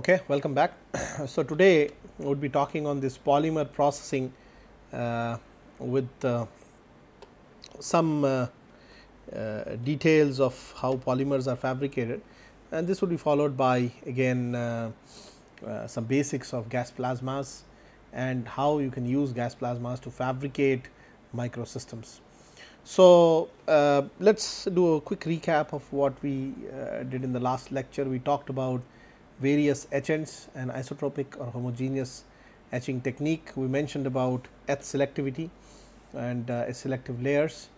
Okay, welcome back. So, today we would be talking on this polymer processing with some details of how polymers are fabricated, and this would be followed by again some basics of gas plasmas and how you can use gas plasmas to fabricate microsystems. So, let us do a quick recap of what we did in the last lecture. We talked about various etchants and isotropic or homogeneous etching technique. We mentioned about etch selectivity and selective layers.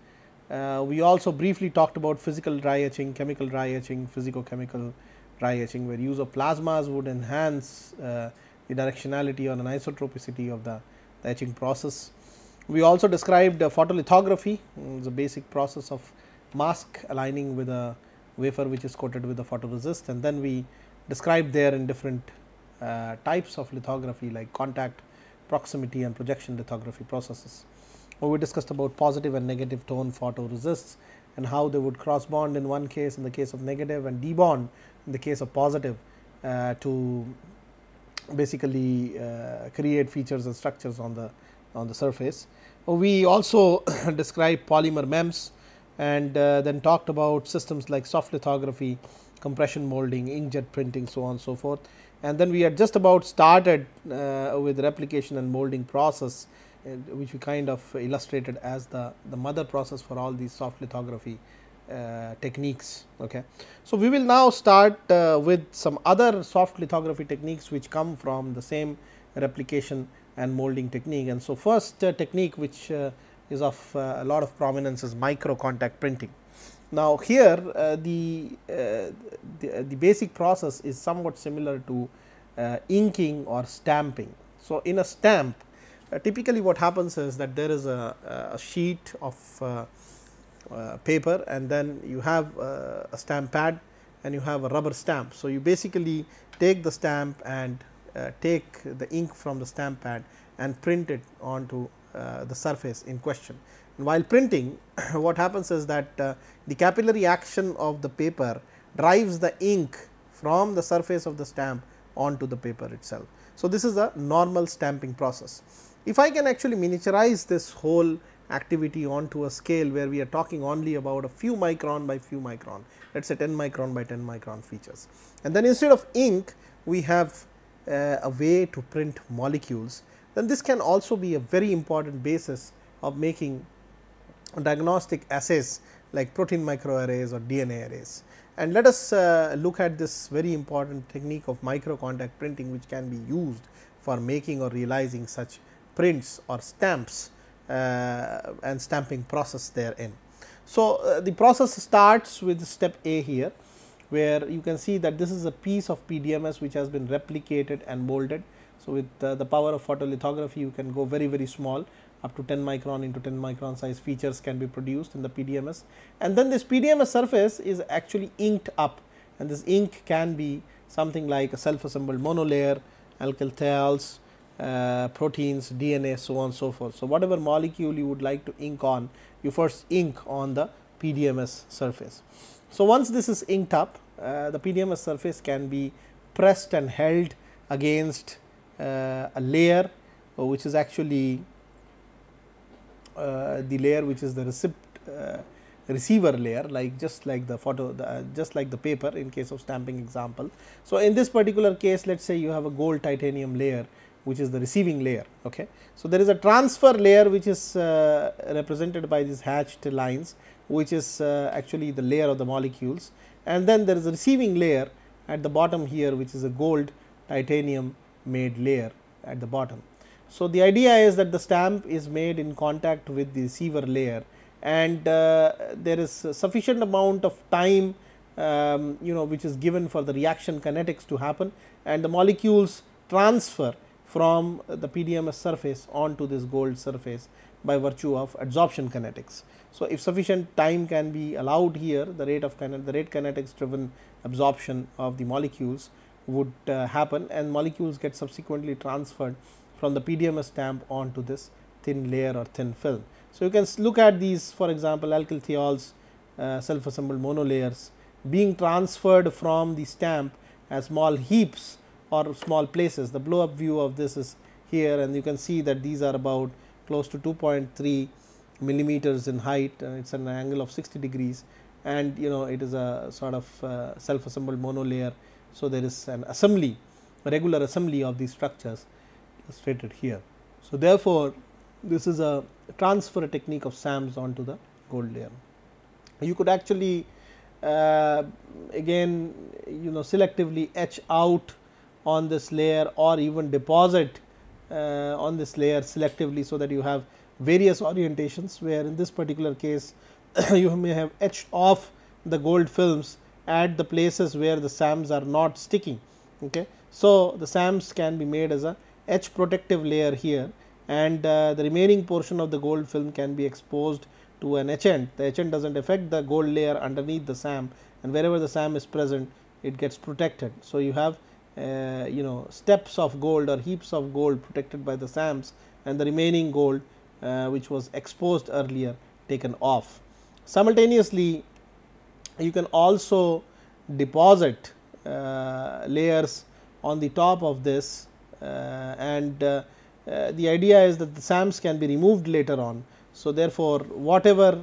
We also briefly talked about physical dry etching, chemical dry etching, physicochemical dry etching, where use of plasmas would enhance the directionality or an isotropicity of the etching process. We also described photolithography, the basic process of mask aligning with a wafer which is coated with a photoresist, and then we described there in different types of lithography like contact, proximity and projection lithography processes. We discussed about positive and negative tone photoresists and how they would cross bond in one case in the case of negative and debond in the case of positive to basically create features and structures on the surface. We also described polymer MEMS and then talked about systems like soft lithography, compression molding, inkjet printing, so on and so forth. And then we had just about started with replication and molding process, which we kind of illustrated as the mother process for all these soft lithography techniques. Okay. So, we will now start with some other soft lithography techniques which come from the same replication and molding technique. And so, first technique which is of a lot of prominence is micro contact printing. Now, here the basic process is somewhat similar to inking or stamping. So, in a stamp typically what happens is that there is a sheet of paper and then you have a stamp pad and you have a rubber stamp. So, you basically take the stamp and take the ink from the stamp pad and print it onto the surface in question. And while printing, what happens is that the capillary action of the paper drives the ink from the surface of the stamp onto the paper itself. So, this is a normal stamping process. If I can actually miniaturize this whole activity onto a scale where we are talking only about a few micron by few micron, let us say 10 micron by 10 micron features, and then instead of ink we have a way to print molecules, then this can also be a very important basis of making diagnostic assays like protein microarrays or DNA arrays. And let us look at this very important technique of micro contact printing, which can be used for making or realizing such prints or stamps and stamping process therein. So, the process starts with step A here, where you can see that this is a piece of PDMS which has been replicated and molded. So, with the power of photolithography you can go very small, up to 10 micron into 10 micron size features can be produced in the PDMS, and then this PDMS surface is actually inked up, and this ink can be something like a self assembled monolayer, alkyl thiols, proteins, DNA, so on and so forth. So, whatever molecule you would like to ink on, you first ink on the PDMS surface. So, once this is inked up, the PDMS surface can be pressed and held against a layer which is actually the layer which is the receiver layer, like just like the just like the paper in case of stamping example. So, in this particular case, let us say you have a gold titanium layer which is the receiving layer. Okay. So, there is a transfer layer which is represented by these hatched lines, which is actually the layer of the molecules, and then there is a receiving layer at the bottom here, which is a gold titanium made layer at the bottom. So, the idea is that the stamp is made in contact with the receiver layer, and there is sufficient amount of time which is given for the reaction kinetics to happen, and the molecules transfer from the PDMS surface onto this gold surface by virtue of adsorption kinetics. So, if sufficient time can be allowed here, the rate kinetics driven absorption of the molecules would happen, and molecules get subsequently transferred from the PDMS stamp onto this thin layer or thin film. So, you can look at these, for example, alkyl thiols, self assembled monolayers being transferred from the stamp as small heaps or small places. The blow up view of this is here, and you can see that these are about close to 2.3 millimeters in height. It's an angle of 60 degrees, and it is a sort of self assembled monolayer. So, there is an assembly, a regular assembly of these structures illustrated here. So, therefore, this is a transfer technique of SAMs onto the gold layer. You could actually again selectively etch out on this layer, or even deposit on this layer selectively, so that you have various orientations, where in this particular case you may have etched off the gold films at the places where the SAMs are not sticking. Okay. So, the SAMs can be made as a etch protective layer here, and the remaining portion of the gold film can be exposed to an etchant. The etchant does not affect the gold layer underneath the SAM, and wherever the SAM is present, it gets protected. So, you have steps of gold or heaps of gold protected by the SAMs, and the remaining gold which was exposed earlier taken off. Simultaneously, you can also deposit layers on the top of this, and the idea is that the SAMs can be removed later on. So, therefore, whatever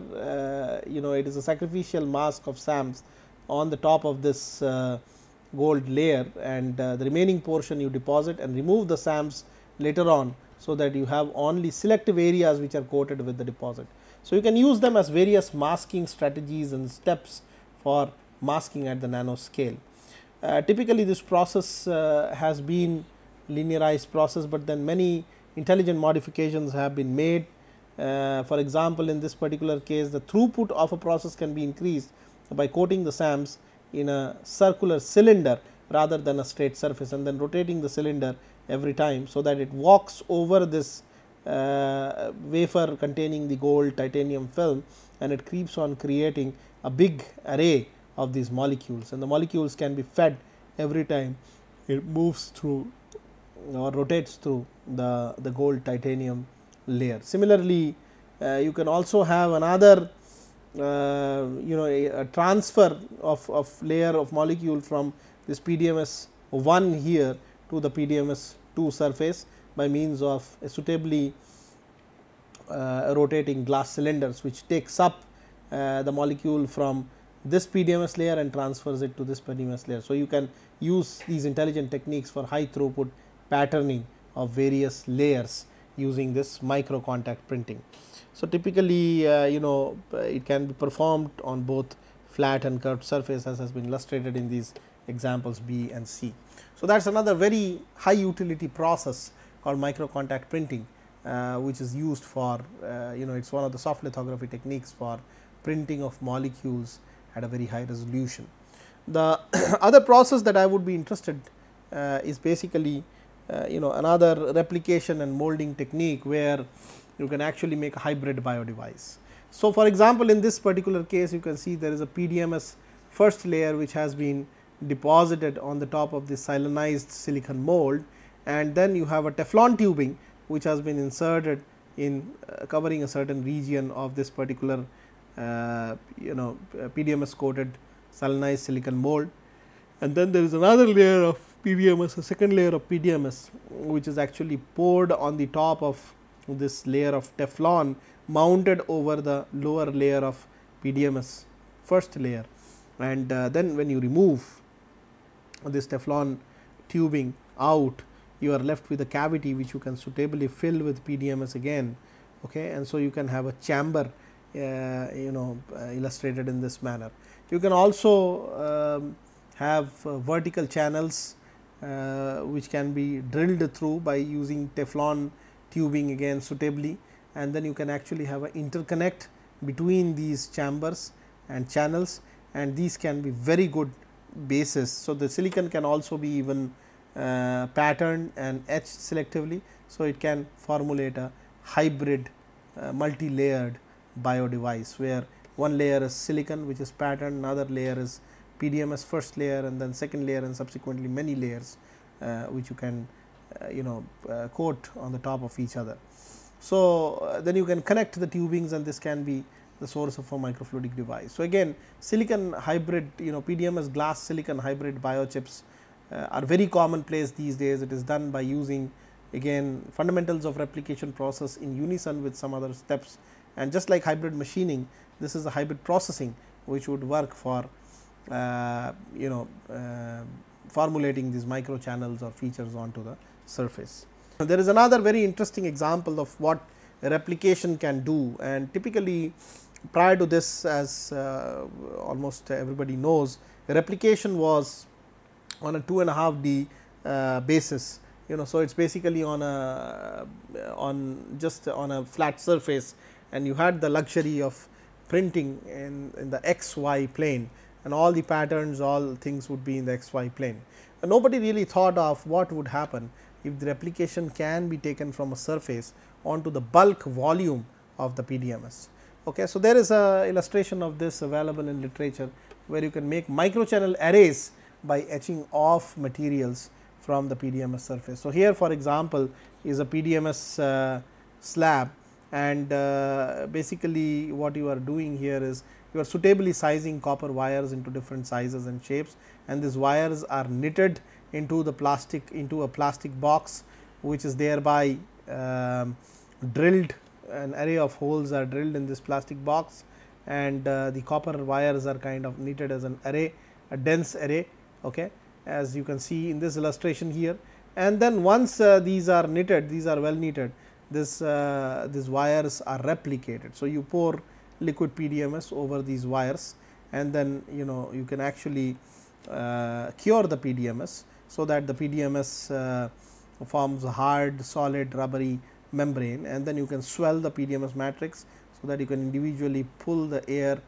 it is a sacrificial mask of SAMs on the top of this gold layer, and the remaining portion you deposit and remove the SAMs later on, so that you have only selective areas which are coated with the deposit. So, you can use them as various masking strategies and steps for masking at the nano scale. Typically, this process has been linearized process, but then many intelligent modifications have been made. For example, in this particular case, the throughput of a process can be increased by coating the SAMs in a circular cylinder rather than a straight surface, and then rotating the cylinder every time, so that it walks over this wafer containing the gold titanium film, and it keeps on creating a big array of these molecules, and the molecules can be fed every time it moves through or rotates through the gold titanium layer. Similarly, you can also have another a transfer of layer of molecule from this PDMS 1 here to the PDMS 2 surface by means of suitably rotating glass cylinders, which takes up the molecule from this PDMS layer and transfers it to this PDMS layer. So, you can use these intelligent techniques for high throughput patterning of various layers using this micro contact printing. So, typically it can be performed on both flat and curved surface, as has been illustrated in these examples B and C. So, that is another very high utility process called micro contact printing, which is used for it is one of the soft lithography techniques for printing of molecules at a very high resolution. The other process that I would be interested is basically another replication and molding technique, where you can actually make a hybrid bio device. So, for example, in this particular case, you can see there is a PDMS first layer which has been deposited on the top of this siliconized silicon mold, and then you have a Teflon tubing which has been inserted in covering a certain region of this particular PDMS coated siliconized silicon mold, and then there is another layer of PDMS, a second layer of PDMS, which is actually poured on the top of this layer of Teflon, mounted over the lower layer of PDMS first layer, and then when you remove this Teflon tubing out, you are left with a cavity which you can suitably fill with PDMS again. Okay, and so you can have a chamber illustrated in this manner. You can also have vertical channels which can be drilled through by using Teflon tubing again suitably, and then you can actually have an interconnect between these chambers and channels, and these can be very good bases. So, the silicon can also be even patterned and etched selectively. So, it can formulate a hybrid multi-layered bio device, where one layer is silicon which is patterned, another layer is PDMS first layer, and then second layer, and subsequently many layers which you can coat on the top of each other. So, then you can connect the tubings, and this can be the source of a microfluidic device. So, again silicon hybrid PDMS glass silicon hybrid biochips are very commonplace these days. It is done by using again fundamentals of replication process in unison with some other steps, and just like hybrid machining, this is a hybrid processing which would work for formulating these micro channels or features onto the surface. There is another very interesting example of what replication can do, and typically prior to this, as almost everybody knows, replication was on a 2.5D basis. So it is basically on a flat surface, and you had the luxury of printing in the XY plane, and all the patterns, all things would be in the XY plane. And nobody really thought of what would happen if the replication can be taken from a surface onto the bulk volume of the PDMS. Okay, so there is a illustration of this available in literature, where you can make microchannel arrays by etching off materials from the PDMS surface. So here, for example, is a PDMS slab, and basically what you are doing here is you are suitably sizing copper wires into different sizes and shapes, and these wires are knitted into the plastic, into a plastic box, which is thereby drilled. An array of holes are drilled in this plastic box, and the copper wires are kind of knitted as an array, a dense array, okay, as you can see in this illustration here. And then once these are knitted, these are well knitted, these wires are replicated. So you pour liquid PDMS over these wires, and then you can actually cure the PDMS, so that the PDMS forms a hard, solid, rubbery membrane, and then you can swell the PDMS matrix, so that you can individually pull the air,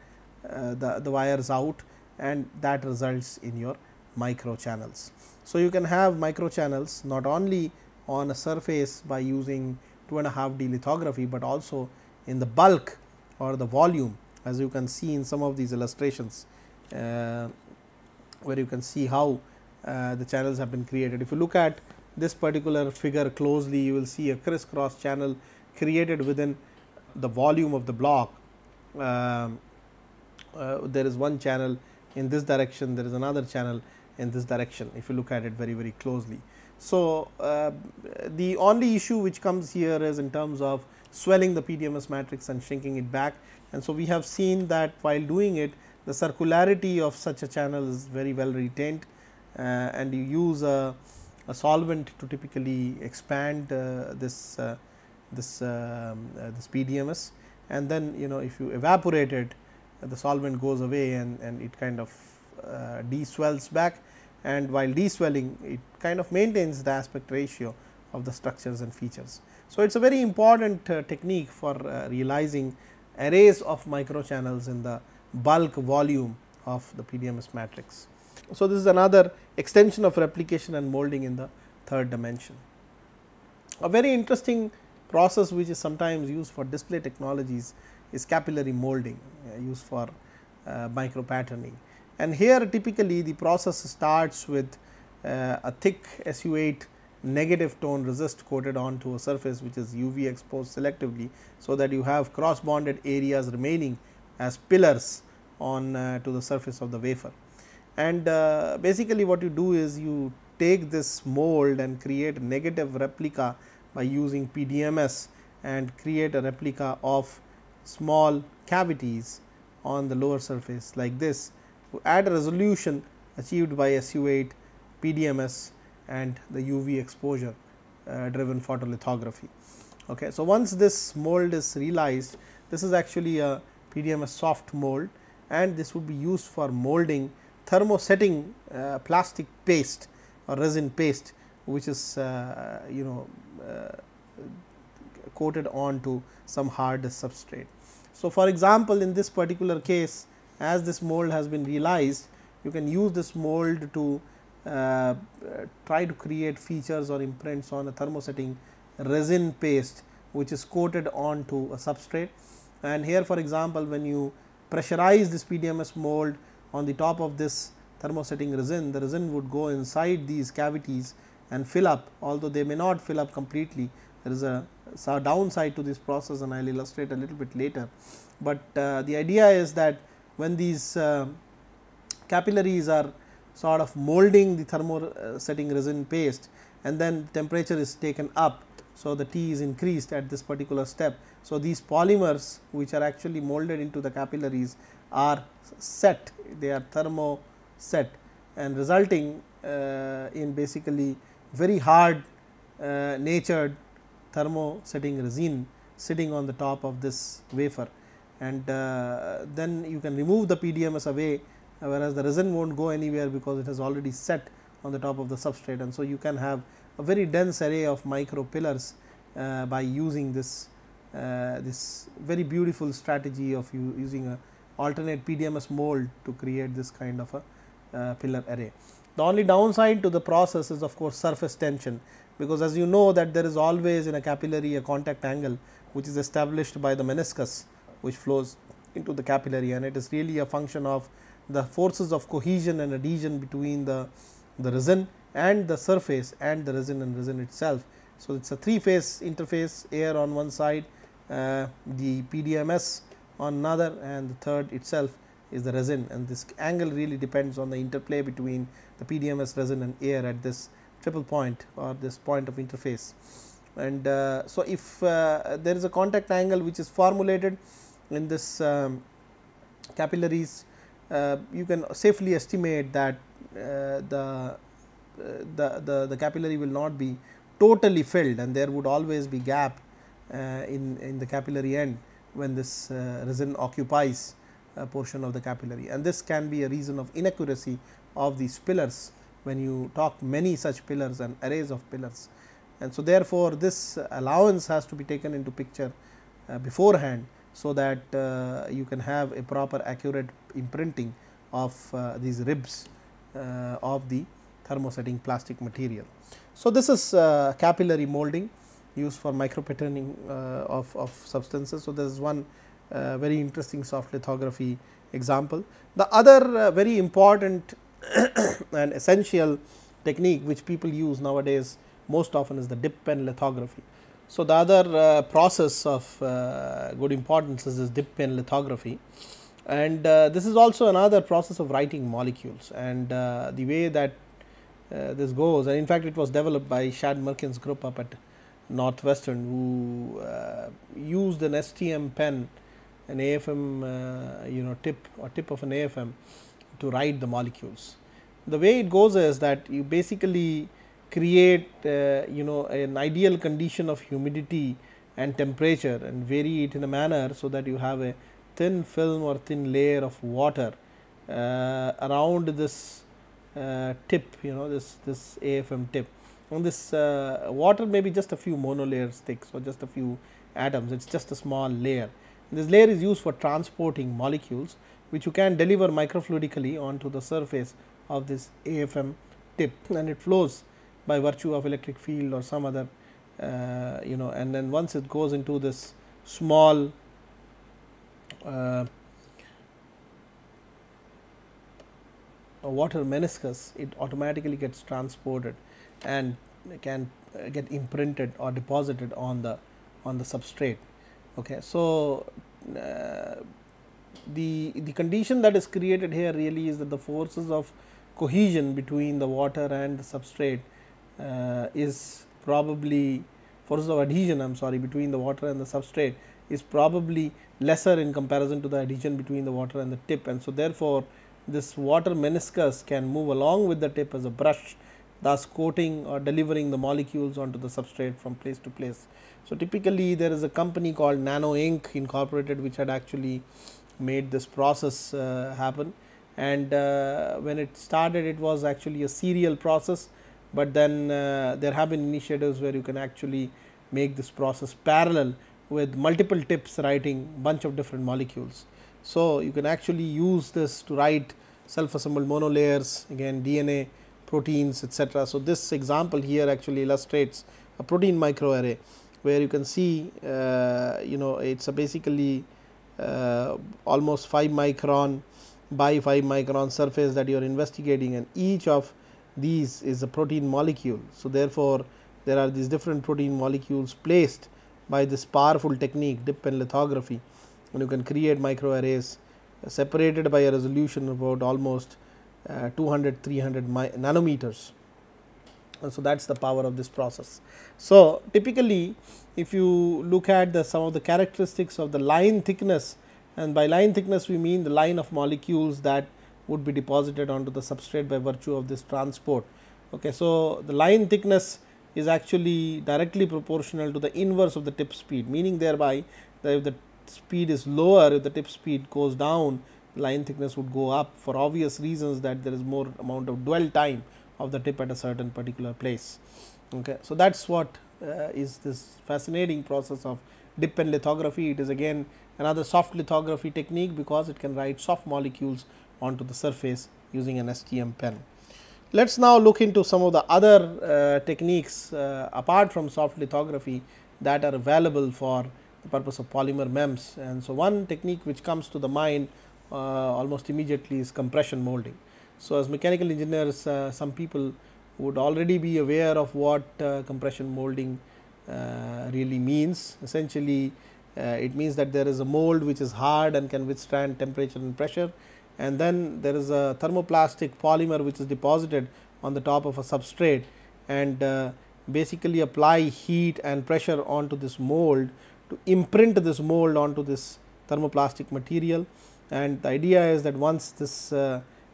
the wires out, and that results in your micro channels. So you can have micro channels not only on a surface by using 2.5D lithography, but also in the bulk or the volume, as you can see in some of these illustrations, where you can see how the channels have been created. If you look at this particular figure closely, you will see a crisscross channel created within the volume of the block. There is one channel in this direction, there is another channel in this direction, if you look at it very, very closely. So the only issue which comes here is in terms of swelling the PDMS matrix and shrinking it back, and so we have seen that while doing it, the circularity of such a channel is very well retained, and you use a solvent to typically expand this PDMS, and then if you evaporate it, the solvent goes away, and it kind of de-swells back, and while de-swelling, it kind of maintains the aspect ratio of the structures and features. So it is a very important technique for realizing arrays of microchannels in the bulk volume of the PDMS matrix. So this is another extension of replication and molding in the third dimension. A very interesting process which is sometimes used for display technologies is capillary molding, used for micro patterning. And here typically the process starts with a thick SU8 negative tone resist coated onto a surface which is UV exposed selectively, so that you have cross bonded areas remaining as pillars on to the surface of the wafer. And basically what you do is you take this mold and create a negative replica by using PDMS, and create a replica of small cavities on the lower surface like this, at a resolution achieved by SU8 PDMS and the UV exposure driven photolithography. Okay. So once this mold is realized, this is actually a PDMS soft mold, and this would be used for molding thermosetting plastic paste or resin paste, which is coated onto some hard substrate. So for example, in this particular case, as this mold has been realized, you can use this mold to try to create features or imprints on a thermosetting resin paste, which is coated onto a substrate. And here, for example, when you pressurize this PDMS mold on the top of this thermosetting resin, the resin would go inside these cavities and fill up, although they may not fill up completely. There is a downside to this process, and I will illustrate a little bit later. But the idea is that when these capillaries are sort of molding the thermo setting resin paste, and then temperature is taken up. So, the T is increased at this particular step. So, these polymers which are actually molded into the capillaries are set, they are thermo set, and resulting in basically very hard natured thermo setting resin sitting on the top of this wafer, and then you can remove the PDMS away, whereas the resin will not go anywhere because it has already set on the top of the substrate. And so, you can have a very dense array of micro pillars by using this very beautiful strategy of using a alternate PDMS mold to create this kind of a pillar array. The only downside to the process is of course surface tension, because as you know that there is always in a capillary a contact angle which is established by the meniscus which flows into the capillary, and it is really a function of the forces of cohesion and adhesion between the resin and the surface and the resin and resin itself. So, it is a 3-phase interface, air on one side, the PDMS on another, and the third itself is the resin, and this angle really depends on the interplay between the PDMS, resin and air at this triple point or this point of interface. And so, if there is a contact angle which is formulated in this capillaries, you can safely estimate that the capillary will not be totally filled, and there would always be gap in the capillary end when this resin occupies a portion of the capillary, and this can be a reason of inaccuracy of these pillars when you talk many such pillars and arrays of pillars. And so, therefore, this allowance has to be taken into picture beforehand, so that you can have a proper accurate imprinting of these ribs of the thermosetting plastic material. So, this is capillary molding used for micro patterning of substances. So, this is one very interesting soft lithography example. The other very important and essential technique which people use nowadays most often is the dip pen lithography. So, the other process of good importance is this dip pen lithography, and this is also another process of writing molecules, and the way that this goes, and in fact, it was developed by Shad Merkin's group up at Northwestern, who used an STM pen, an AFM tip of an AFM to write the molecules. The way it goes is that you basically create an ideal condition of humidity and temperature and vary it in a manner so that you have a thin film or thin layer of water around this tip, this AFM tip, and this water may be just a few monolayers thick, so just a few atoms, it is just a small layer. And this layer is used for transporting molecules which you can deliver microfluidically onto the surface of this AFM tip, and it flows by virtue of electric field or some other and then once it goes into this small water meniscus, it automatically gets transported and can get imprinted or deposited on the substrate. Okay. So, the condition that is created here really is that the forces of cohesion between the water and the substrate is probably forces of adhesion between the water and the substrate is probably lesser in comparison to the adhesion between the water and the tip, and so therefore, this water meniscus can move along with the tip as a brush, thus coating or delivering the molecules onto the substrate from place to place. So, typically there is a company called Nano Inc. Incorporated which had actually made this process happen, and when it started it was actually a serial process, but then there have been initiatives where you can actually make this process parallel with multiple tips writing bunch of different molecules. So, you can actually use this to write self assembled monolayers, again DNA, proteins, etc. So, this example here actually illustrates a protein microarray where you can see it is a basically almost 5 micron by 5 micron surface that you are investigating, and each of these is a protein molecule. So, therefore, there are these different protein molecules placed by this powerful technique dip pen lithography, and you can create microarrays separated by a resolution of about almost 200 300 nanometers. And so that is the power of this process. So typically if you look at some of the characteristics of the line thickness, and by line thickness we mean the line of molecules that would be deposited onto the substrate by virtue of this transport. Okay, so the line thickness is actually directly proportional to the inverse of the tip speed, meaning thereby that if the speed is lower, if the tip speed goes down, line thickness would go up, for obvious reasons that there is more amount of dwell time of the tip at a certain particular place. Okay, so that is what is this fascinating process of dip pen lithography. It is again another soft lithography technique, because it can write soft molecules onto the surface using an STM pen. Let us now look into some of the other techniques apart from soft lithography that are available for the purpose of polymer MEMS. And so one technique which comes to the mind almost immediately is compression molding. So as mechanical engineers, some people would already be aware of what compression molding really means. Essentially it means that there is a mold which is hard and can withstand temperature and pressure, and then there is a thermoplastic polymer which is deposited on the top of a substrate, and basically apply heat and pressure onto this mold to imprint this mold onto this thermoplastic material. And the idea is that once this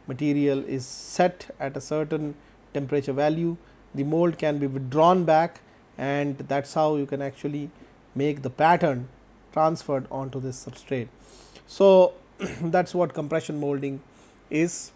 material is set at a certain temperature value, the mold can be withdrawn back, and that is how you can actually make the pattern transferred onto this substrate. So that is what compression molding is.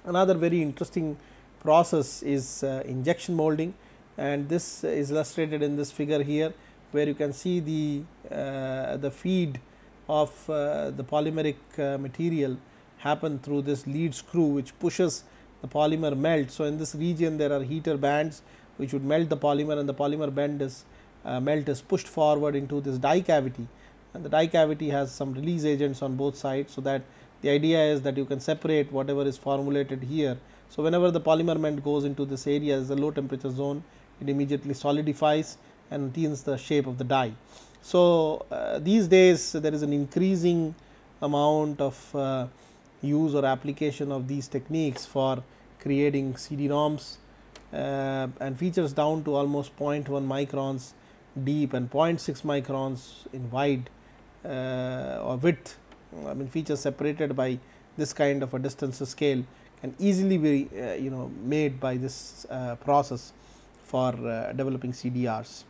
Another very interesting process is injection molding, and this is illustrated in this figure here, where you can see the feed of the polymeric material happen through this lead screw, which pushes the polymer melt. So in this region there are heater bands which would melt the polymer, and the polymer bend is melt is pushed forward into this die cavity, and the die cavity has some release agents on both sides. So that the idea is that you can separate whatever is formulated here. So whenever the polymer bend goes into this area as a low temperature zone, it immediately solidifies and retains the shape of the die. So these days there is an increasing amount of use or application of these techniques for creating CD-ROMs, and features down to almost 0.1 microns deep and 0.6 microns in wide or width. I mean, features separated by this kind of a distance scale can easily be made by this process for developing CDRs.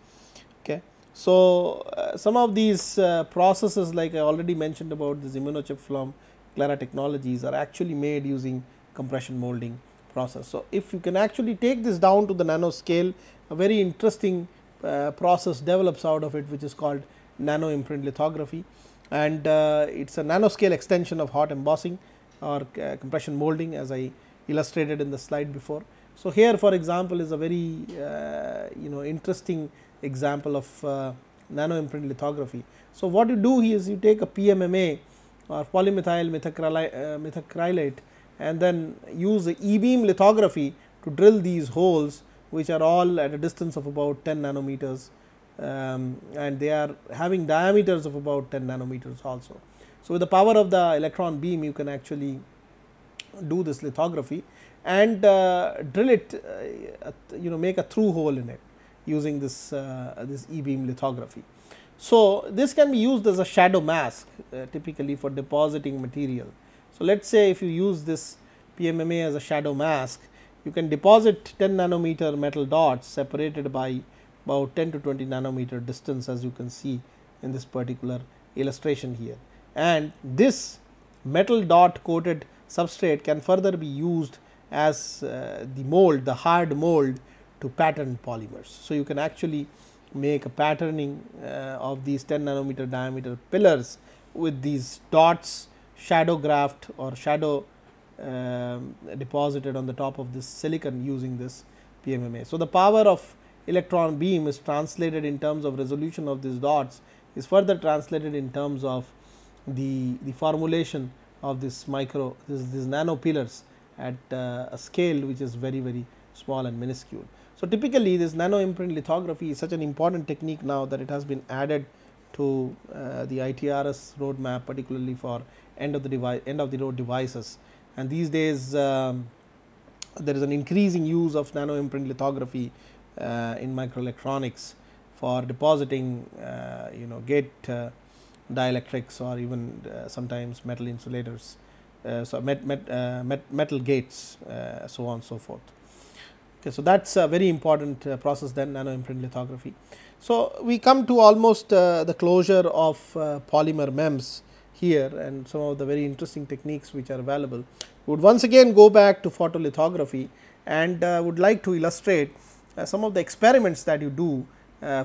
Okay. So some of these processes, like I already mentioned about this immunochip film Clara technologies, are actually made using compression molding process. So if you can actually take this down to the nanoscale, a very interesting process develops out of it, which is called nano imprint lithography, and it is a nanoscale extension of hot embossing or compression molding, as I illustrated in the slide before. So here, for example, is a very interesting example of nano imprint lithography. So what you do here is you take a PMMA or polymethyl methacrylate, and then use the e-beam lithography to drill these holes, which are all at a distance of about 10 nanometers, and they are having diameters of about 10 nanometers also. So with the power of the electron beam, you can actually do this lithography and drill it, make a through hole in it using this this e-beam lithography. So this can be used as a shadow mask typically for depositing material. So let us say if you use this PMMA as a shadow mask, you can deposit 10 nanometer metal dots separated by about 10 to 20 nanometer distance, as you can see in this particular illustration here, and this metal dot coated substrate can further be used as the mold, the hard mold to pattern polymers. So you can actually make a patterning of these 10 nanometer diameter pillars with these dots shadow graphed or shadow deposited on the top of this silicon using this PMMA. So the power of electron beam is translated in terms of resolution of these dots, is further translated in terms of the formulation of this these nano pillars at a scale which is very, very small and minuscule. So typically this nano imprint lithography is such an important technique now that it has been added to the ITRS roadmap, particularly for end of the road devices, and these days there is an increasing use of nano imprint lithography in microelectronics for depositing gate dielectrics, or even sometimes metal insulators, so metal gates, so on and so forth. Okay, so that is a very important process, then nano imprint lithography. So, we come to almost the closure of polymer MEMS here, and some of the very interesting techniques which are available. We would once again go back to photolithography, and would like to illustrate some of the experiments that you do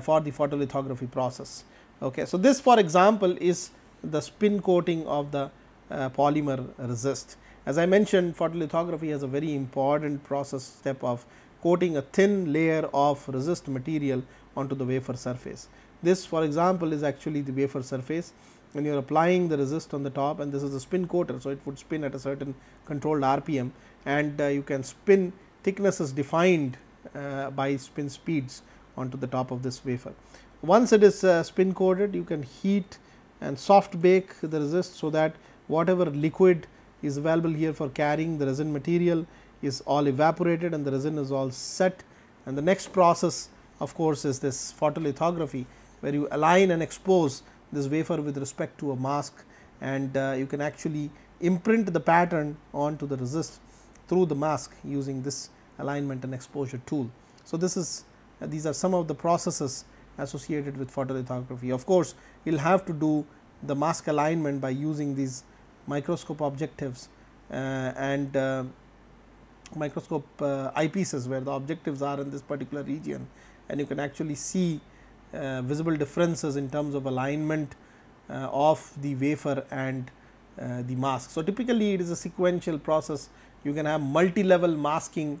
for the photolithography process. Okay. So, this for example is the spin coating of the polymer resist. As I mentioned, photolithography has a very important process step of coating a thin layer of resist material onto the wafer surface. This for example is actually the wafer surface, when you are applying the resist on the top, and this is a spin coater. So, it would spin at a certain controlled RPM, and you can spin thicknesses defined by spin speeds onto the top of this wafer. Once it is spin coated, you can heat and soft bake the resist, so that whatever liquid is available here for carrying the resin material is all evaporated and the resin is all set. And the next process of course is this photolithography, where you align and expose this wafer with respect to a mask, and you can actually imprint the pattern onto the resist through the mask using this alignment and exposure tool. So, this is these are some of the processes associated with photolithography. Of course, you will have to do the mask alignment by using these microscope objectives and microscope eyepieces, where the objectives are in this particular region, and you can actually see visible differences in terms of alignment of the wafer and the mask. So, typically it is a sequential process. You can have multi-level masking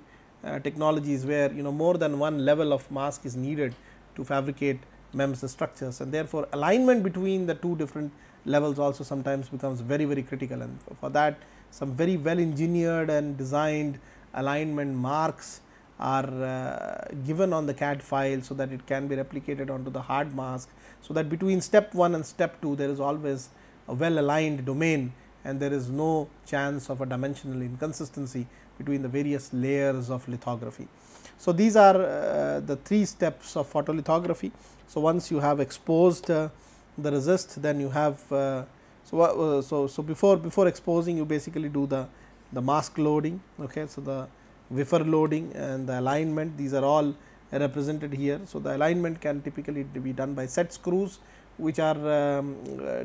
technologies, where more than one level of mask is needed to fabricate MEMS structures, and therefore, alignment between the two different levels also sometimes becomes very critical, and for that some very well engineered and designed alignment marks are given on the CAD file, so that it can be replicated onto the hard mask, so that between step 1 and step 2 there is always a well aligned domain, and there is no chance of a dimensional inconsistency between the various layers of lithography. So, these are the 3 steps of photolithography. So, once you have exposed the resist, then you have so before exposing, you basically do the mask loading. Okay. So, the wafer loading and the alignment, these are all represented here. So, the alignment can typically be done by set screws, which are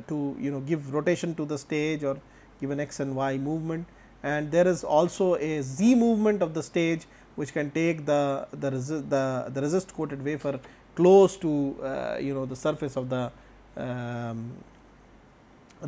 to give rotation to the stage or give an x and y movement, and there is also a z movement of the stage, which can take the resist coated wafer close to the surface of the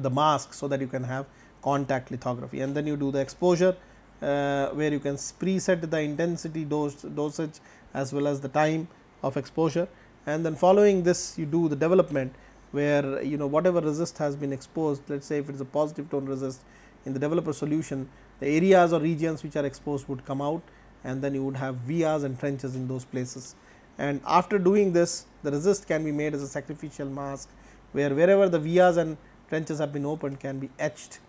mask, so that you can have contact lithography. And then you do the exposure, where you can preset the intensity dosage as well as the time of exposure, and then following this you do the development, where whatever resist has been exposed, let us say if it is a positive tone resist, in the developer solution the areas or regions which are exposed would come out, and then you would have vias and trenches in those places. And after doing this, the resist can be made as a sacrificial mask, where wherever the vias and trenches have been opened can be etched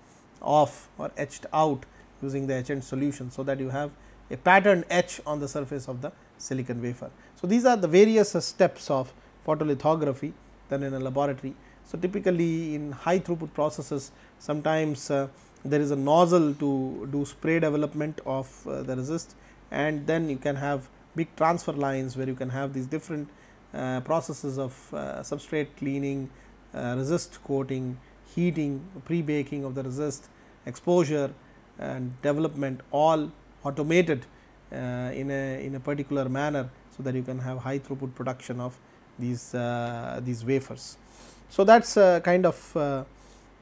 off or etched out using the etchant solution, so that you have a patterned etch on the surface of the silicon wafer. So, these are the various steps of photolithography done in a laboratory. So, typically in high throughput processes, sometimes there is a nozzle to do spray development of the resist, and then you can have big transfer lines, where you can have these different processes of substrate cleaning, resist coating, heating, pre-baking of the resist, exposure and development, all automated in a particular manner, so that you can have high throughput production of these wafers. So, that is a kind of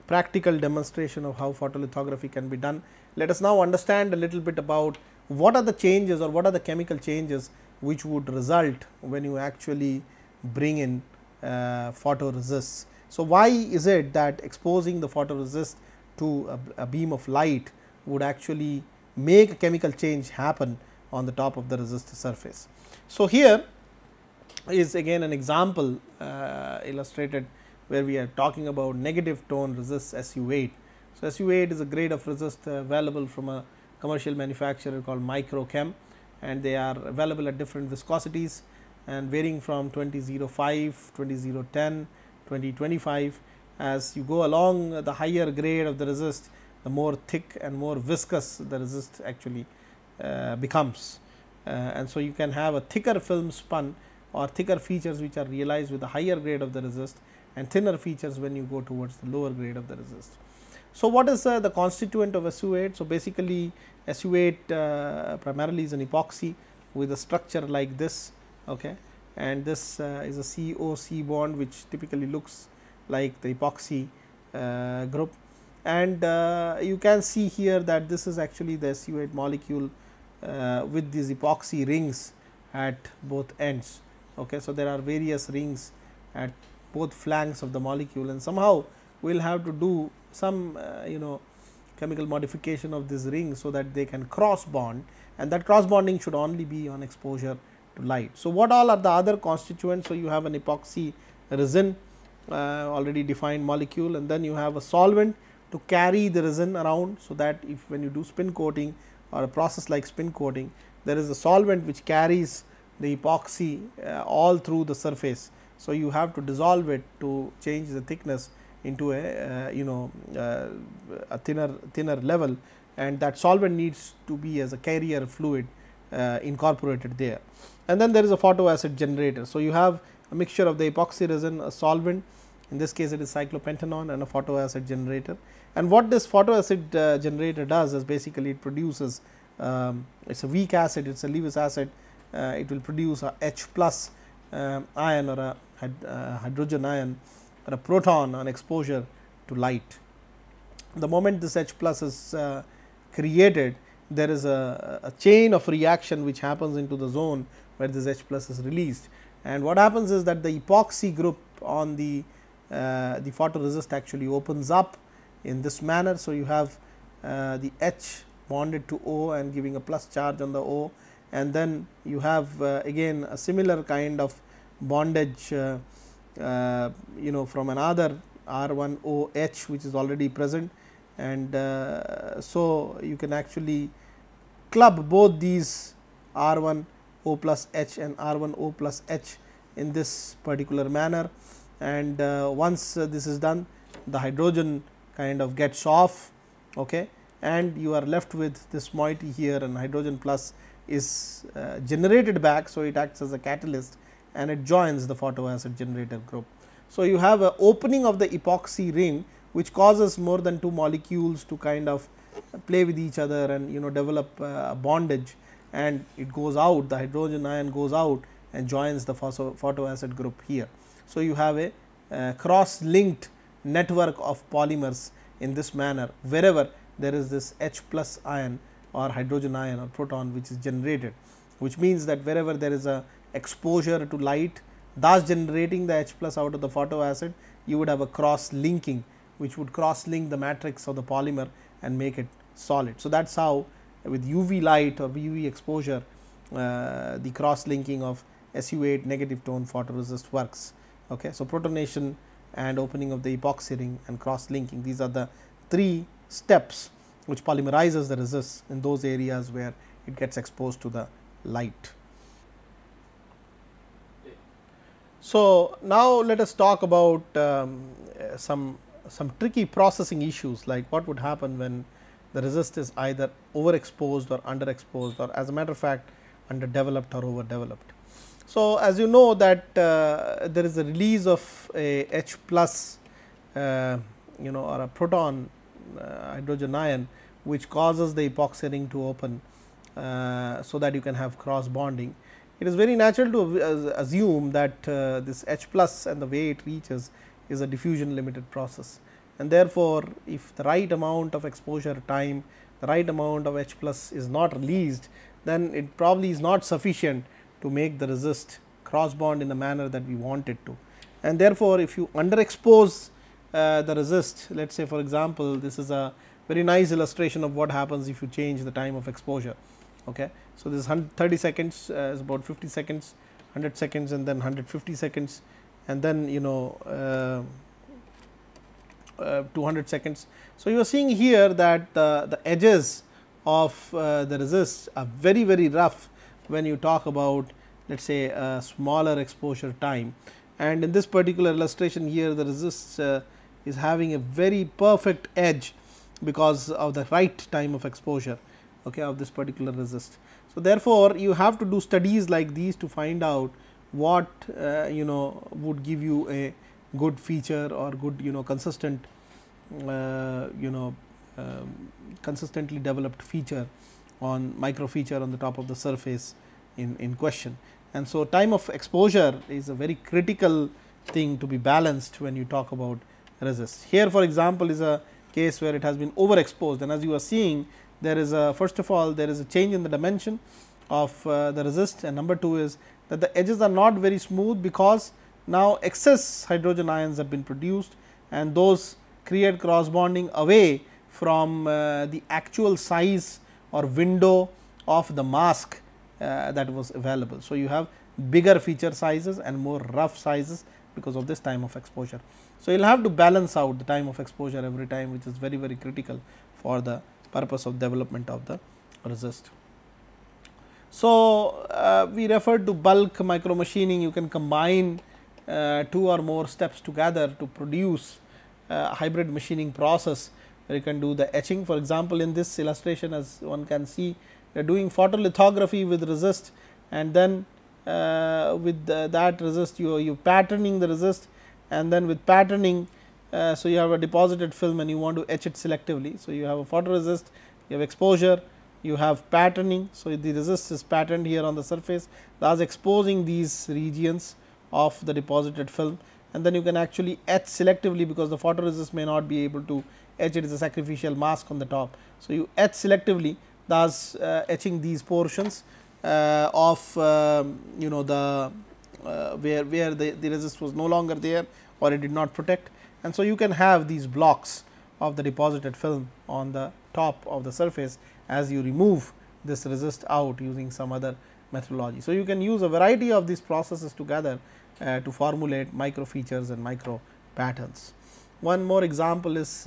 practical demonstration of how photolithography can be done. Let us now understand a little bit about what are the changes or what are the chemical changes which would result when you actually bring in photoresists. So, why is it that exposing the photoresist to a beam of light would actually make a chemical change happen on the top of the resist surface? So, here is again an example illustrated, where we are talking about negative tone resist SU8. So, SU8 is a grade of resist available from a commercial manufacturer called Microchem, and they are available at different viscosities and varying from 2005, 2010, 2025. As you go along the higher grade of the resist, the more thick and more viscous the resist actually becomes, and so you can have a thicker film spun or thicker features which are realized with the higher grade of the resist, and thinner features when you go towards the lower grade of the resist. So, what is the constituent of SU8? So, basically SU8 primarily is an epoxy with a structure like this, okay, and this is a COC bond which typically looks like the epoxy group, and you can see here that this is actually the SU8 molecule with these epoxy rings at both ends. Okay. So, there are various rings at both flanks of the molecule, and somehow we will have to do some chemical modification of this ring so that they can cross bond, and that cross bonding should only be on exposure to light. So, what all are the other constituents? So, you have an epoxy resin, already defined molecule, and then you have a solvent to carry the resin around, so that if when you do spin coating or a process like spin coating, there is a solvent which carries the epoxy all through the surface. So, you have to dissolve it to change the thickness into a a thinner level, and that solvent needs to be as a carrier fluid incorporated there. And then there is a photoacid generator. So, you have a mixture of the epoxy resin, a solvent, in this case it is cyclopentanone, and a photoacid generator. And what this photoacid generator does is basically it produces it is a weak acid, it is a Lewis acid, it will produce a H plus ion or a hydrogen ion or a proton on exposure to light. The moment this H plus is created, there is a chain of reaction which happens into the zone where this H plus is released, and what happens is that the epoxy group on the photoresist actually opens up in this manner. So, you have the H bonded to O and giving a plus charge on the O, and then you have again a similar kind of bondage from another R1OH which is already present, and so you can actually club both these R1O plus H and R1O plus H in this particular manner, and once this is done, the hydrogen kind of gets off, okay, and you are left with this moiety here, and hydrogen plus is generated back. So, it acts as a catalyst and it joins the photoacid generator group. So, you have a opening of the epoxy ring which causes more than two molecules to kind of play with each other and develop bondage, and it goes out, the hydrogen ion goes out and joins the photoacid group here. So, you have a cross linked network of polymers in this manner wherever there is this H plus ion or hydrogen ion or proton which is generated, which means that wherever there is a exposure to light, thus generating the H plus out of the photoacid, you would have a cross linking which would cross link the matrix of the polymer and make it solid. So, that is how with UV light or UV exposure the cross linking of SU8 negative tone photoresist works. Okay. So, protonation and opening of the epoxy ring and cross linking, these are the three steps which polymerizes the resist in those areas where it gets exposed to the light. So, now let us talk about some tricky processing issues, like what would happen when the resist is either overexposed or underexposed, or as a matter of fact underdeveloped or overdeveloped. So, as you know that there is a release of a H plus or a proton hydrogen ion which causes the epoxy ring to open so that you can have cross bonding. It is very natural to assume that this H plus and the way it reaches is a diffusion limited process, and therefore, if the right amount of exposure time, the right amount of H plus is not released, then it probably is not sufficient to make the resist cross bond in the manner that we want it to. And therefore, if you underexpose the resist, let us say for example, this is a very nice illustration of what happens if you change the time of exposure. Okay. So, this 30 seconds is about 50 seconds, 100 seconds and then 150 seconds, and then 200 seconds. So, you are seeing here that the edges of the resist are very rough when you talk about, let us say, a smaller exposure time. And in this particular illustration here, the resist is having a very perfect edge because of the right time of exposure, okay, of this particular resist. So, therefore, you have to do studies like these to find out what would give you a good feature or good consistent consistently developed feature on micro feature on the top of the surface in question. And so, time of exposure is a very critical thing to be balanced when you talk about resist. Here, for example, is a case where it has been overexposed, and as you are seeing, there is a, first of all, there is a change in the dimension of the resist, and number 2 is that the edges are not very smooth because now excess hydrogen ions have been produced, and those create cross bonding away from the actual size or window of the mask that was available. So, you have bigger feature sizes and more rough sizes because of this time of exposure. So, you will have to balance out the time of exposure every time, which is very critical for the purpose of development of the resist. So, we referred to bulk micro machining. You can combine 2 or more steps together to produce hybrid machining process where you can do the etching. For example, in this illustration, as one can see, you are doing photolithography with resist, and then with that resist you patterning the resist, and then with patterning, so you have a deposited film and you want to etch it selectively. So, you have a photoresist, you have exposure, you have patterning. So, the resist is patterned here on the surface, thus exposing these regions of the deposited film, and then you can actually etch selectively because the photoresist may not be able to etch, it is a sacrificial mask on the top. So, you etch selectively, thus etching these portions of the where the resist was no longer there or it did not protect, and so you can have these blocks of the deposited film on the top of the surface as you remove this resist out using some other methodology. So, you can use a variety of these processes together to formulate micro features and micro patterns. One more example is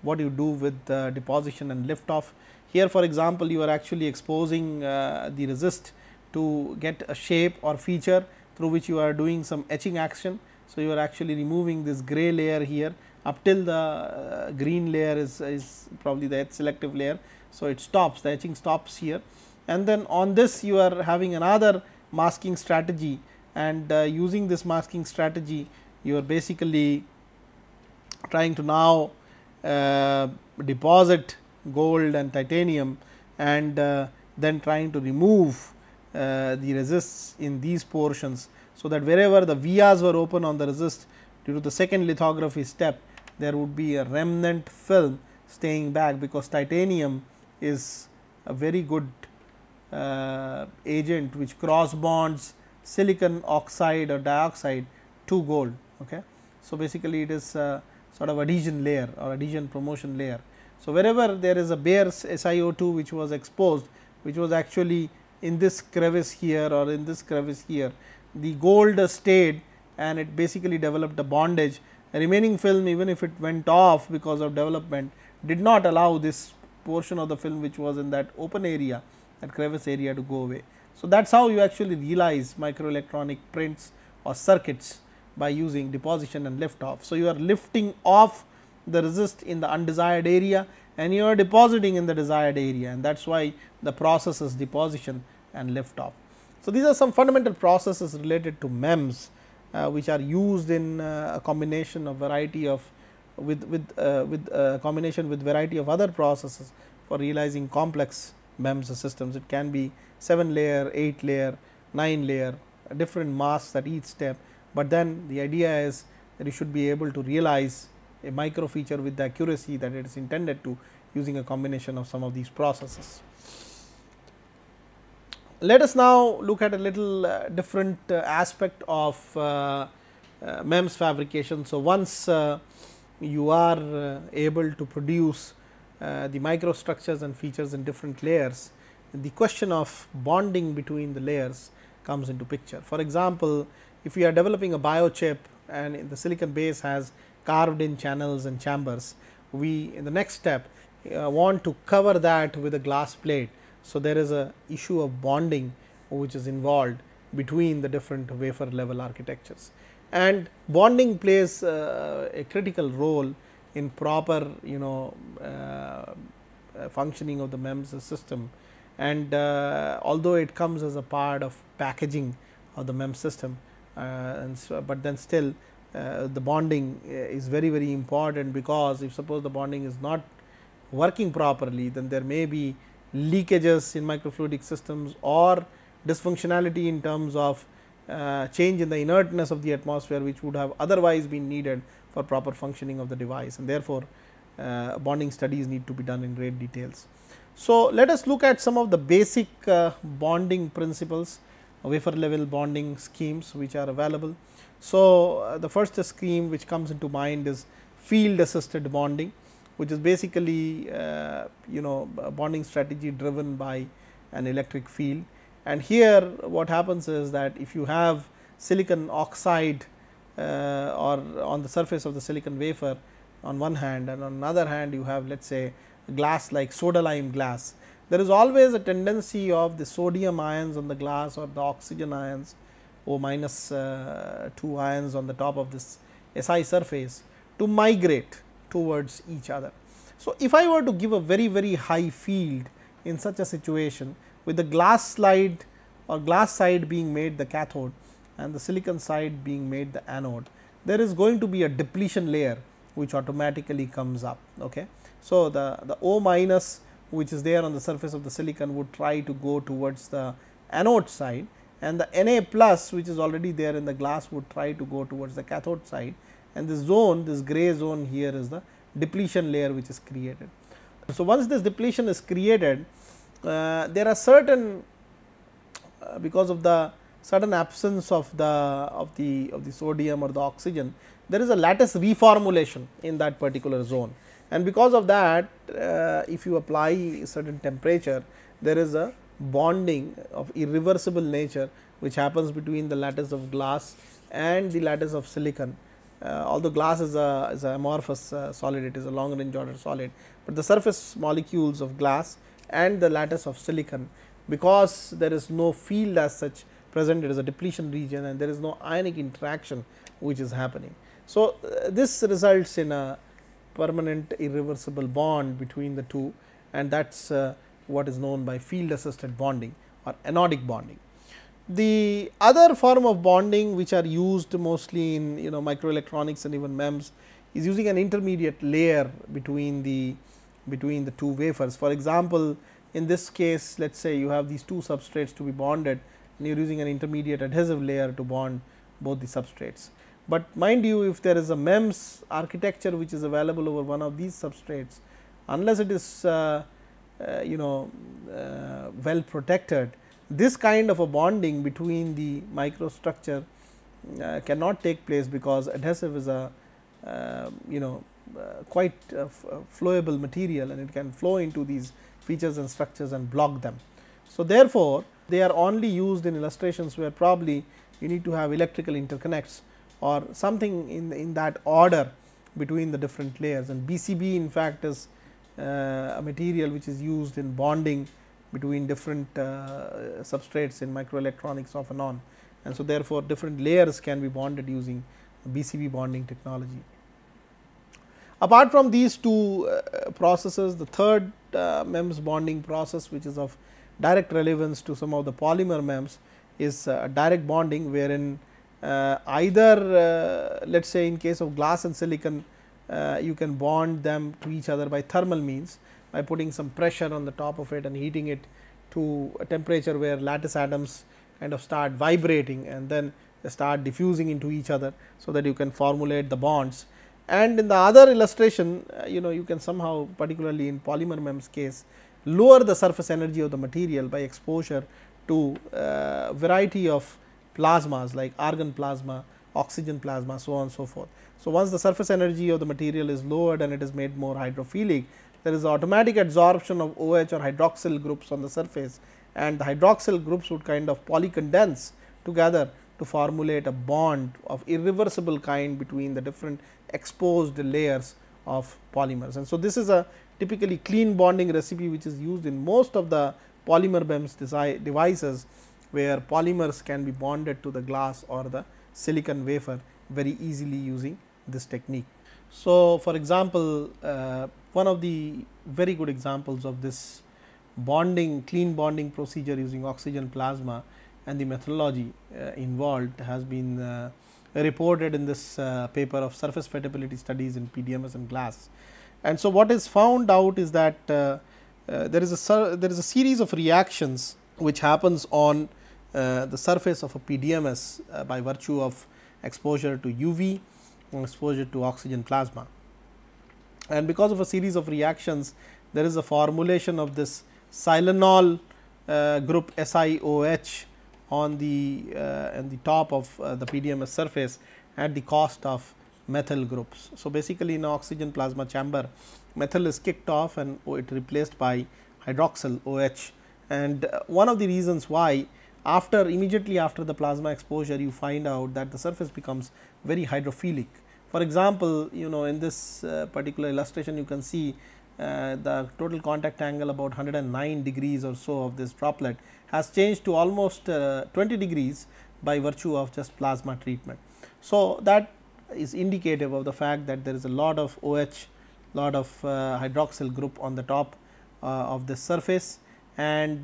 what you do with deposition and lift off. Here, for example, you are actually exposing the resist to get a shape or feature through which you are doing some etching action. So, you are actually removing this gray layer here up till the green layer is probably the etch selective layer. So, it stops, the etching stops here, and then on this you are having another masking strategy, and using this masking strategy you are basically trying to now deposit gold and titanium, and then trying to remove the resists in these portions. So, that wherever the vias were open on the resist due to the second lithography step, there would be a remnant film staying back, because titanium is a very good agent which cross bonds silicon oxide or dioxide to gold. Okay. So, basically it is sort of adhesion layer or adhesion promotion layer. So, wherever there is a bare SiO2 which was exposed, which was actually in this crevice here or in this crevice here, the gold stayed and it basically developed a bondage. The remaining film, even if it went off because of development, did not allow this portion of the film which was in that open area, that crevice area, to go away. So, that is how you actually realize microelectronic prints or circuits, by using deposition and lift off. So, you are lifting off the resist in the undesired area and you are depositing in the desired area, and that is why the process is deposition and lift off. So, these are some fundamental processes related to MEMS which are used in a combination of variety of combination with variety of other processes for realizing complex MEMS systems. It can be 7 layer, 8 layer, 9 layer, different masks at each step, but then the idea is that you should be able to realize a micro feature with the accuracy that it is intended to, using a combination of some of these processes. Let us now look at a little different aspect of MEMS fabrication. So, once you are able to produce the microstructures and features in different layers, the question of bonding between the layers comes into picture. For example, if we are developing a biochip and the silicon base has carved in channels and chambers. We in the next step want to cover that with a glass plate. So, there is a issue of bonding which is involved between the different wafer level architectures, and bonding plays a critical role in proper functioning of the MEMS system. And although it comes as a part of packaging of the MEMS system, and so, but then still the bonding is very important, because if suppose the bonding is not working properly, then there may be leakages in microfluidic systems or dysfunctionality in terms of change in the inertness of the atmosphere, which would have otherwise been needed for proper functioning of the device, and therefore, bonding studies need to be done in great details. So, let us look at some of the basic bonding principles, wafer level bonding schemes which are available. So, the first scheme which comes into mind is field assisted bonding, which is basically a bonding strategy driven by an electric field. And here what happens is that if you have silicon oxide or on the surface of the silicon wafer on one hand, and on another hand you have, let us say, glass like soda lime glass, there is always a tendency of the sodium ions on the glass or the oxygen ions O minus 2 ions on the top of this Si surface to migrate towards each other. So, if I were to give a very high field in such a situation, with the glass slide or glass side being made the cathode and the silicon side being made the anode, there is going to be a depletion layer which automatically comes up. Okay. So, the O minus which is there on the surface of the silicon would try to go towards the anode side, and the Na plus which is already there in the glass would try to go towards the cathode side, and this zone, this gray zone here, is the depletion layer which is created. So, once this depletion is created, there are certain because of the sudden absence of the sodium or the oxygen, there is a lattice reformulation in that particular zone, and because of that if you apply a certain temperature, there is a bonding of irreversible nature which happens between the lattice of glass and the lattice of silicon. Although glass is a amorphous solid, it is a long range order solid, but the surface molecules of glass and the lattice of silicon, because there is no field as such present, it is a depletion region and there is no ionic interaction which is happening. So, this results in a permanent irreversible bond between the two, and that is what is known by field assisted bonding or anodic bonding. The other form of bonding which are used mostly in microelectronics and even MEMS is using an intermediate layer between the two wafers. For example, in this case, let us say you have these two substrates to be bonded and you are using an intermediate adhesive layer to bond both the substrates. But mind you, if there is a MEMS architecture which is available over one of these substrates, unless it is well protected, this kind of a bonding between the microstructure cannot take place, because adhesive is a quite flowable material and it can flow into these features and structures and block them. So, therefore, they are only used in illustrations where probably you need to have electrical interconnects or something in that order between the different layers, and BCB in fact is a material which is used in bonding between different substrates in microelectronics off and on, and so therefore, different layers can be bonded using BCB bonding technology. Apart from these two processes, the third MEMS bonding process which is of direct relevance to some of the polymer MEMS is direct bonding, wherein either let us say in case of glass and silicon, you can bond them to each other by thermal means, by putting some pressure on the top of it and heating it to a temperature where lattice atoms kind of start vibrating and then they start diffusing into each other, so that you can formulate the bonds. And in the other illustration, you can somehow, particularly in polymer MEMS case, lower the surface energy of the material by exposure to variety of plasmas like argon plasma, oxygen plasma, so on and so forth. So, once the surface energy of the material is lowered and it is made more hydrophilic, there is automatic adsorption of OH or hydroxyl groups on the surface, and the hydroxyl groups would kind of polycondense together to formulate a bond of irreversible kind between the different exposed layers of polymers. And so, this is a typically clean bonding recipe which is used in most of the polymer MEMS devices, where polymers can be bonded to the glass or the silicon wafer very easily using this technique. So, for example, one of the very good examples of this bonding, clean bonding procedure using oxygen plasma and the methodology involved has been reported in this paper of surface fatality studies in PDMS and glass. And so, what is found out is that there is a series of reactions which happens on the surface of a PDMS by virtue of exposure to UV and exposure to oxygen plasma. And because of a series of reactions, there is a formulation of this silanol group SiOH on the top of the PDMS surface at the cost of methyl groups. So, basically in an oxygen plasma chamber, methyl is kicked off and it replaced by hydroxyl OH. And one of the reasons why immediately after the plasma exposure, you find out that the surface becomes very hydrophilic. For example, in this particular illustration, you can see the total contact angle about 109 degrees or so of this droplet has changed to almost 20 degrees by virtue of just plasma treatment. So, that is indicative of the fact that there is a lot of OH, lot of hydroxyl group on the top of this surface, and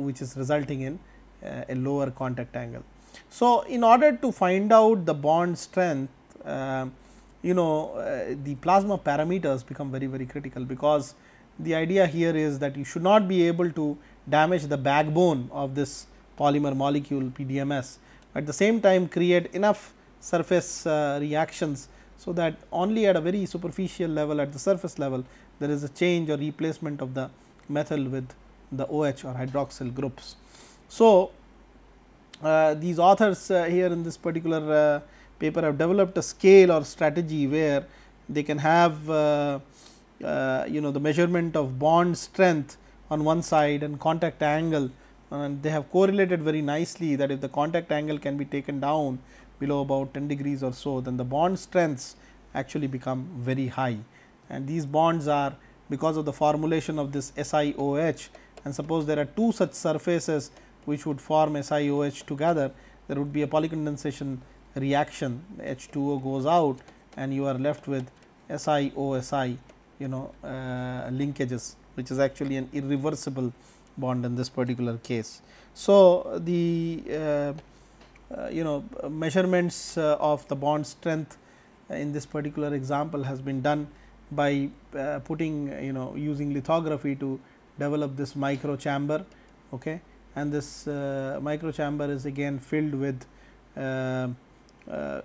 which is resulting in a lower contact angle. So, in order to find out the bond strength, the plasma parameters become very critical, because the idea here is that you should not be able to damage the backbone of this polymer molecule PDMS, at the same time create enough surface reactions, so that only at a very superficial level, at the surface level, there is a change or replacement of the methyl with the OH or hydroxyl groups. So, these authors here in this particular paper have developed a scale or strategy where they can have the measurement of bond strength on one side and contact angle, and they have correlated very nicely that if the contact angle can be taken down below about 10 degrees or so, then the bond strengths actually become very high. And these bonds are because of the formulation of this SiOH, and suppose there are two such surfaces which would form SiOH together, there would be a polycondensation reaction, H2O goes out and you are left with SiOSi linkages, which is actually an irreversible bond in this particular case. So, the measurements of the bond strength in this particular example has been done by putting using lithography to develop this micro chamber, okay, and this micro chamber is again filled with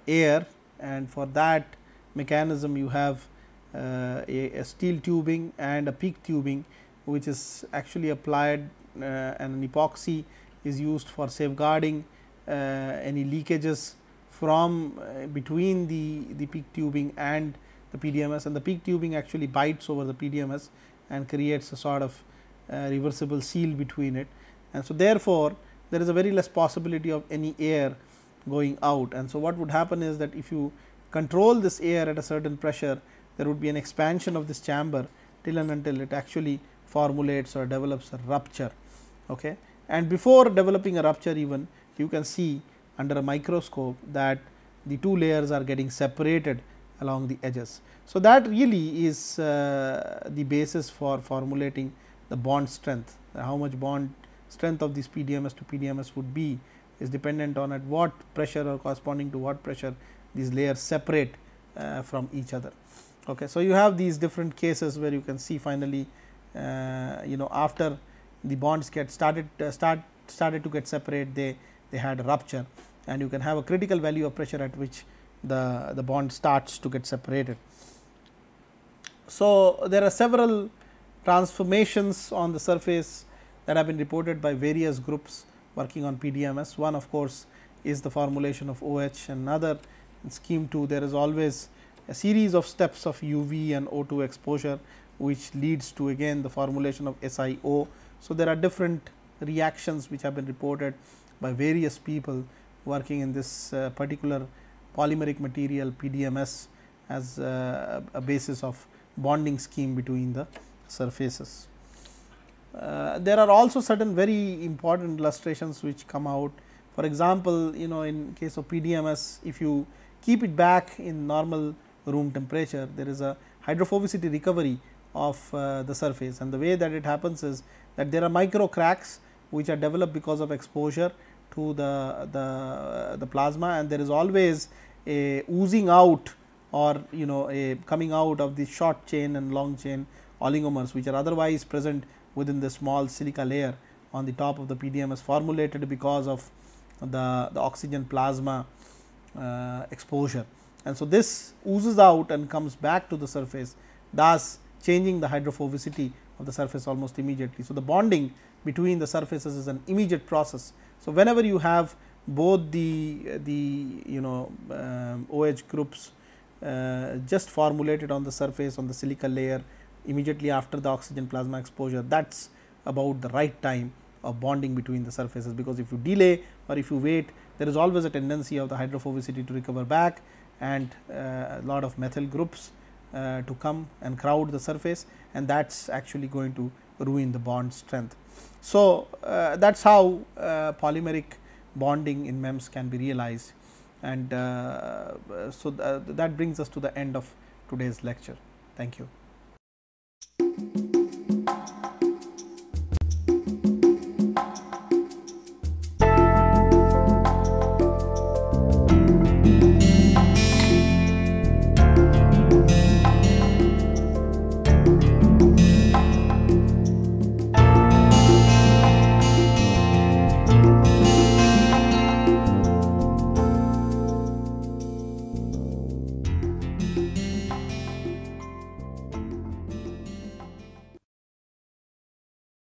air, and for that mechanism you have a steel tubing and a PEEK tubing, which is actually applied and an epoxy is used for safeguarding any leakages from between the PEEK tubing and the PDMS, and the PEEK tubing actually bites over the PDMS and creates a sort of reversible seal between it. And so, therefore, there is a very less possibility of any air going out. And so, what would happen is that if you control this air at a certain pressure, there would be an expansion of this chamber till and until it actually formulates or develops a rupture. Okay. And before developing a rupture, even you can see under a microscope that the two layers are getting separated along the edges. So, that really is the basis for formulating the bond strength. How much bond strength of this PDMS to PDMS would be is dependent on at what pressure or corresponding to what pressure these layers separate from each other. Okay. So, you have these different cases where you can see finally after the bonds get started to get separate, they had a rupture, and you can have a critical value of pressure at which the bond starts to get separated. So, there are several transformations on the surface that have been reported by various groups working on PDMS. One, of course, is the formulation of OH, and another in scheme 2 there is always a series of steps of UV and O2 exposure, which leads to again the formulation of SiO. So, there are different reactions which have been reported by various people working in this particular polymeric material PDMS as a basis of bonding scheme between the surfaces. There are also certain very important illustrations which come out. For example, in case of PDMS, if you keep it back in normal room temperature, there is a hydrophobicity recovery of the surface, and the way that it happens is that there are micro cracks which are developed because of exposure to the plasma, and there is always a oozing out or a coming out of the short chain and long chain oligomers which are otherwise present within the small silica layer on the top of the PDMS, formulated because of the oxygen plasma exposure. And so, this oozes out and comes back to the surface, thus changing the hydrophobicity of the surface almost immediately. So, the bonding between the surfaces is an immediate process. So, whenever you have both the OH groups just formulated on the surface on the silica layer immediately after the oxygen plasma exposure, that is about the right time of bonding between the surfaces, because if you delay or if you wait, there is always a tendency of the hydrophobicity to recover back and a lot of methyl groups to come and crowd the surface, and that is actually going to ruin the bond strength. So, that is how polymeric bonding in MEMS can be realized, and so that brings us to the end of today's lecture. Thank you.